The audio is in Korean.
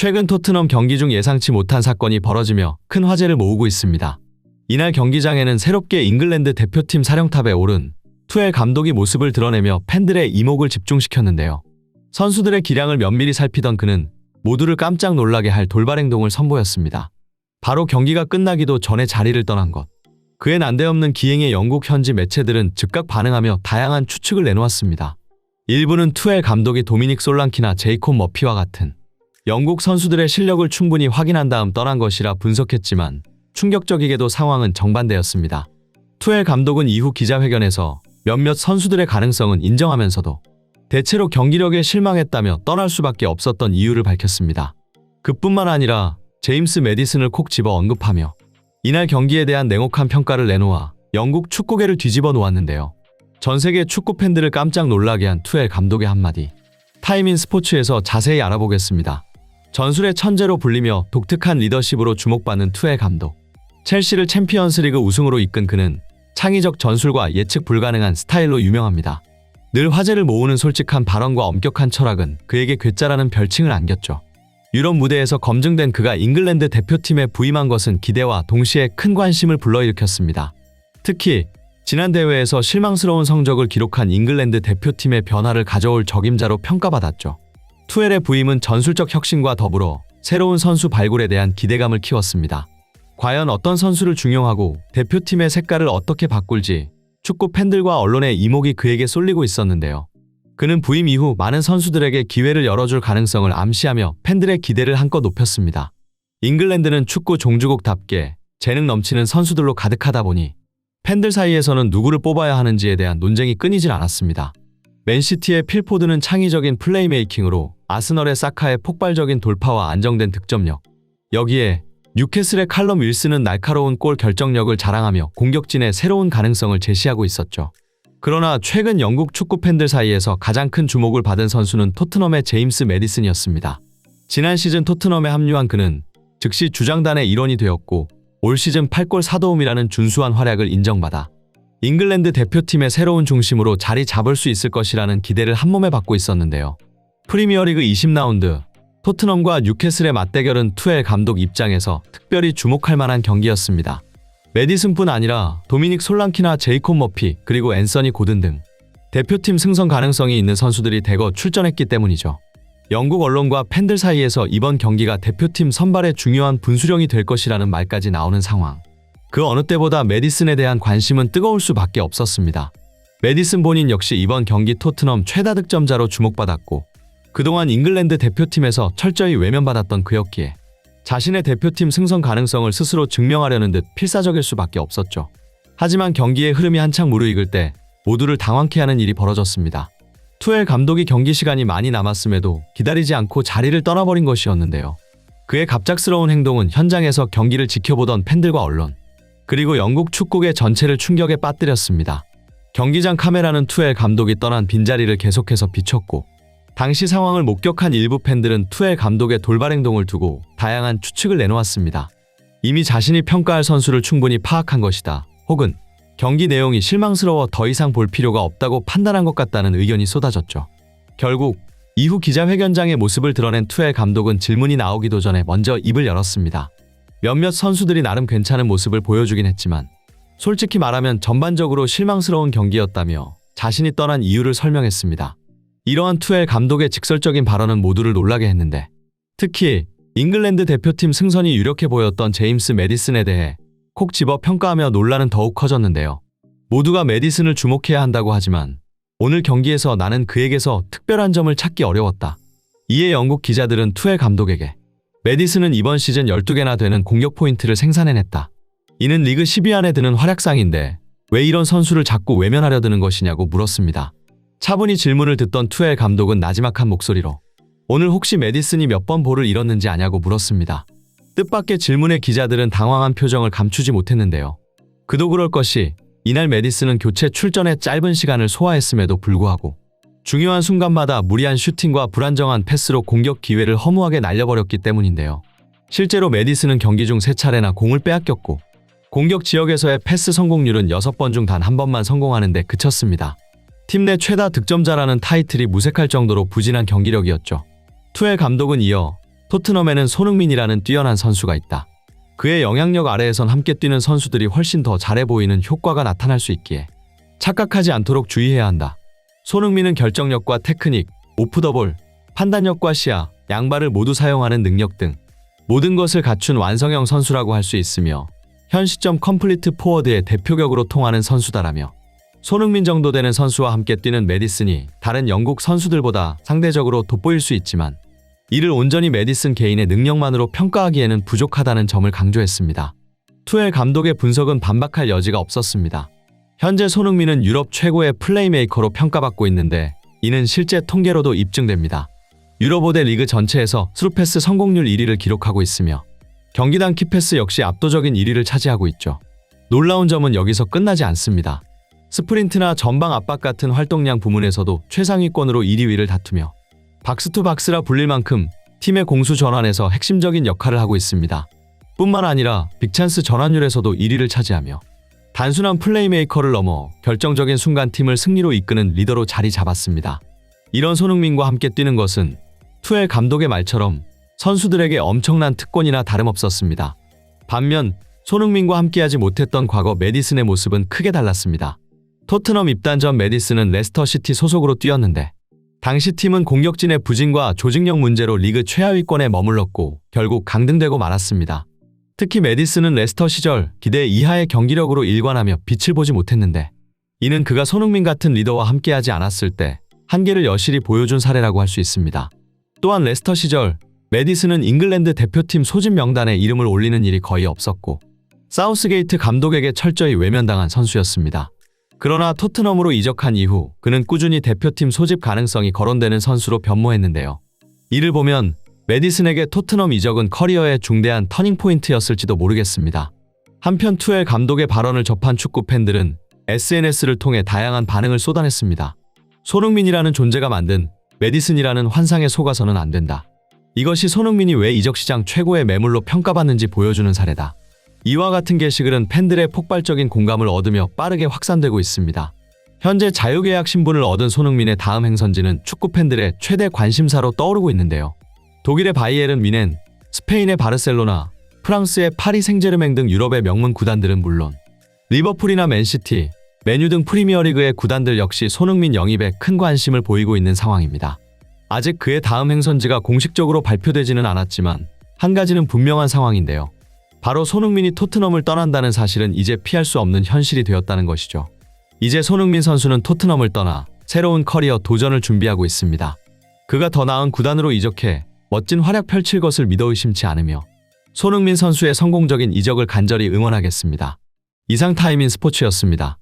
최근 토트넘 경기 중 예상치 못한 사건이 벌어지며 큰 화제를 모으고 있습니다. 이날 경기장에는 새롭게 잉글랜드 대표팀 사령탑에 오른 투엘 감독이 모습을 드러내며 팬들의 이목을 집중시켰는데요. 선수들의 기량을 면밀히 살피던 그는 모두를 깜짝 놀라게 할 돌발 행동을 선보였습니다. 바로 경기가 끝나기도 전에 자리를 떠난 것. 그의 난데없는 기행에 영국 현지 매체들은 즉각 반응하며 다양한 추측을 내놓았습니다. 일부는 투엘 감독이 도미닉 솔랑키나 제이콥 머피와 같은 영국 선수들의 실력을 충분히 확인한 다음 떠난 것이라 분석했지만 충격적이게도 상황은 정반대였습니다. 투엘 감독은 이후 기자회견에서 몇몇 선수들의 가능성은 인정하면서도 대체로 경기력에 실망했다며 떠날 수밖에 없었던 이유를 밝혔습니다. 그뿐만 아니라 제임스 매디슨을 콕 집어 언급하며 이날 경기에 대한 냉혹한 평가를 내놓아 영국 축구계를 뒤집어 놓았는데요. 전 세계 축구 팬들을 깜짝 놀라게 한 투엘 감독의 한마디. 타임인 스포츠에서 자세히 알아보겠습니다. 전술의 천재로 불리며 독특한 리더십으로 주목받는 투엘 감독. 첼시를 챔피언스리그 우승으로 이끈 그는 창의적 전술과 예측 불가능한 스타일로 유명합니다. 늘 화제를 모으는 솔직한 발언과 엄격한 철학은 그에게 괴짜라는 별칭을 안겼죠. 유럽 무대에서 검증된 그가 잉글랜드 대표팀에 부임한 것은 기대와 동시에 큰 관심을 불러일으켰습니다. 특히 지난 대회에서 실망스러운 성적을 기록한 잉글랜드 대표팀의 변화를 가져올 적임자로 평가받았죠. 투엘의 부임은 전술적 혁신과 더불어 새로운 선수 발굴에 대한 기대감을 키웠습니다. 과연 어떤 선수를 중용하고 대표팀의 색깔을 어떻게 바꿀지 축구 팬들과 언론의 이목이 그에게 쏠리고 있었는데요. 그는 부임 이후 많은 선수들에게 기회를 열어줄 가능성을 암시하며 팬들의 기대를 한껏 높였습니다. 잉글랜드는 축구 종주국답게 재능 넘치는 선수들로 가득하다 보니 팬들 사이에서는 누구를 뽑아야 하는지에 대한 논쟁이 끊이질 않았습니다. 맨시티의 필포드는 창의적인 플레이메이킹으로 아스널의 사카의 폭발적인 돌파와 안정된 득점력, 여기에 뉴캐슬의 칼럼 윌슨은 날카로운 골 결정력을 자랑하며 공격진의 새로운 가능성을 제시하고 있었죠. 그러나 최근 영국 축구 팬들 사이에서 가장 큰 주목을 받은 선수는 토트넘의 제임스 매디슨이었습니다. 지난 시즌 토트넘에 합류한 그는 즉시 주장단의 일원이 되었고 올 시즌 8골 4도움이라는 준수한 활약을 인정받아 잉글랜드 대표팀의 새로운 중심으로 자리 잡을 수 있을 것이라는 기대를 한몸에 받고 있었는데요. 프리미어리그 20라운드 토트넘과 뉴캐슬의 맞대결은 투엘 감독 입장에서 특별히 주목할 만한 경기였습니다. 매디슨뿐 아니라 도미닉 솔랑키나 제이콥 머피 그리고 앤서니 고든 등 대표팀 승선 가능성이 있는 선수들이 대거 출전했기 때문이죠. 영국 언론과 팬들 사이에서 이번 경기가 대표팀 선발의 중요한 분수령이 될 것이라는 말까지 나오는 상황. 그 어느 때보다 매디슨에 대한 관심은 뜨거울 수밖에 없었습니다. 매디슨 본인 역시 이번 경기 토트넘 최다 득점자로 주목받았고 그동안 잉글랜드 대표팀에서 철저히 외면받았던 그였기에 자신의 대표팀 승선 가능성을 스스로 증명하려는 듯 필사적일 수밖에 없었죠. 하지만 경기의 흐름이 한창 무르익을 때 모두를 당황케 하는 일이 벌어졌습니다. 투엘 감독이 경기 시간이 많이 남았음에도 기다리지 않고 자리를 떠나버린 것이었는데요. 그의 갑작스러운 행동은 현장에서 경기를 지켜보던 팬들과 언론, 그리고 영국 축구계 전체를 충격에 빠뜨렸습니다. 경기장 카메라는 투엘 감독이 떠난 빈자리를 계속해서 비췄고 당시 상황을 목격한 일부 팬들은 투엘 감독의 돌발 행동을 두고 다양한 추측을 내놓았습니다. 이미 자신이 평가할 선수를 충분히 파악한 것이다. 혹은 경기 내용이 실망스러워 더 이상 볼 필요가 없다고 판단한 것 같다는 의견이 쏟아졌죠. 결국 이후 기자회견장의 모습을 드러낸 투엘 감독은 질문이 나오기도 전에 먼저 입을 열었습니다. 몇몇 선수들이 나름 괜찮은 모습을 보여주긴 했지만 솔직히 말하면 전반적으로 실망스러운 경기였다며 자신이 떠난 이유를 설명했습니다. 이러한 투엘 감독의 직설적인 발언은 모두를 놀라게 했는데 특히 잉글랜드 대표팀 승선이 유력해 보였던 제임스 매디슨에 대해 콕 집어 평가하며 논란은 더욱 커졌는데요. 모두가 매디슨을 주목해야 한다고 하지만 오늘 경기에서 나는 그에게서 특별한 점을 찾기 어려웠다. 이에 영국 기자들은 투엘 감독에게 매디슨은 이번 시즌 12개나 되는 공격 포인트를 생산해냈다. 이는 리그 10위 안에 드는 활약상인데 왜 이런 선수를 자꾸 외면하려 드는 것이냐고 물었습니다. 차분히 질문을 듣던 투엘 감독은 나지막한 목소리로 오늘 혹시 매디슨이 몇 번 볼을 잃었는지 아냐고 물었습니다. 뜻밖의 질문에 기자들은 당황한 표정을 감추지 못했는데요. 그도 그럴 것이 이날 매디슨은 교체 출전에 짧은 시간을 소화했음에도 불구하고 중요한 순간마다 무리한 슈팅과 불안정한 패스로 공격 기회를 허무하게 날려버렸기 때문인데요. 실제로 매디슨은 경기 중 3차례나 공을 빼앗겼고 공격 지역에서의 패스 성공률은 6번 중 단 한 번만 성공하는 데 그쳤습니다. 팀 내 최다 득점자라는 타이틀이 무색할 정도로 부진한 경기력이었죠. 투엘 감독은 이어 토트넘에는 손흥민이라는 뛰어난 선수가 있다. 그의 영향력 아래에선 함께 뛰는 선수들이 훨씬 더 잘해 보이는 효과가 나타날 수 있기에 착각하지 않도록 주의해야 한다. 손흥민은 결정력과 테크닉, 오프 더 볼, 판단력과 시야, 양발을 모두 사용하는 능력 등 모든 것을 갖춘 완성형 선수라고 할 수 있으며 현 시점 컴플리트 포워드의 대표격으로 통하는 선수다라며 손흥민 정도 되는 선수와 함께 뛰는 매디슨이 다른 영국 선수들보다 상대적으로 돋보일 수 있지만 이를 온전히 매디슨 개인의 능력만으로 평가하기에는 부족하다는 점을 강조했습니다. 투엘 감독의 분석은 반박할 여지가 없었습니다. 현재 손흥민은 유럽 최고의 플레이메이커로 평가받고 있는데 이는 실제 통계로도 입증됩니다. 유럽 5대 리그 전체에서 스루패스 성공률 1위를 기록하고 있으며 경기당 키패스 역시 압도적인 1위를 차지하고 있죠. 놀라운 점은 여기서 끝나지 않습니다. 스프린트나 전방 압박 같은 활동량 부문에서도 최상위권으로 1, 2위를 다투며 박스투박스라 불릴 만큼 팀의 공수 전환에서 핵심적인 역할을 하고 있습니다. 뿐만 아니라 빅찬스 전환율에서도 1위를 차지하며 단순한 플레이메이커를 넘어 결정적인 순간 팀을 승리로 이끄는 리더로 자리 잡았습니다. 이런 손흥민과 함께 뛰는 것은 투엘 감독의 말처럼 선수들에게 엄청난 특권이나 다름없었습니다. 반면 손흥민과 함께하지 못했던 과거 매디슨의 모습은 크게 달랐습니다. 토트넘 입단 전 매디슨은 레스터시티 소속으로 뛰었는데 당시 팀은 공격진의 부진과 조직력 문제로 리그 최하위권에 머물렀고 결국 강등되고 말았습니다. 특히 매디슨은 레스터 시절 기대 이하의 경기력으로 일관하며 빛을 보지 못했는데 이는 그가 손흥민 같은 리더와 함께하지 않았을 때 한계를 여실히 보여준 사례라고 할 수 있습니다. 또한 레스터 시절 매디슨은 잉글랜드 대표팀 소집 명단에 이름을 올리는 일이 거의 없었고 사우스게이트 감독에게 철저히 외면당한 선수였습니다. 그러나 토트넘으로 이적한 이후 그는 꾸준히 대표팀 소집 가능성이 거론되는 선수로 변모했는데요. 이를 보면 매디슨에게 토트넘 이적은 커리어의 중대한 터닝포인트였을지도 모르겠습니다. 한편 투엘 감독의 발언을 접한 축구 팬들은 SNS를 통해 다양한 반응을 쏟아냈습니다. 손흥민이라는 존재가 만든 매디슨이라는 환상에 속아서는 안 된다. 이것이 손흥민이 왜 이적시장 최고의 매물로 평가받는지 보여주는 사례다. 이와 같은 게시글은 팬들의 폭발적인 공감을 얻으며 빠르게 확산되고 있습니다. 현재 자유계약 신분을 얻은 손흥민의 다음 행선지는 축구 팬들의 최대 관심사로 떠오르고 있는데요. 독일의 바이에른 뮌헨, 스페인의 바르셀로나, 프랑스의 파리 생제르맹 등 유럽의 명문 구단들은 물론 리버풀이나 맨시티, 맨유 등 프리미어리그의 구단들 역시 손흥민 영입에 큰 관심을 보이고 있는 상황입니다. 아직 그의 다음 행선지가 공식적으로 발표되지는 않았지만 한 가지는 분명한 상황인데요. 바로 손흥민이 토트넘을 떠난다는 사실은 이제 피할 수 없는 현실이 되었다는 것이죠. 이제 손흥민 선수는 토트넘을 떠나 새로운 커리어 도전을 준비하고 있습니다. 그가 더 나은 구단으로 이적해 멋진 활약 펼칠 것을 믿어 의심치 않으며 손흥민 선수의 성공적인 이적을 간절히 응원하겠습니다. 이상 타임인 스포츠였습니다.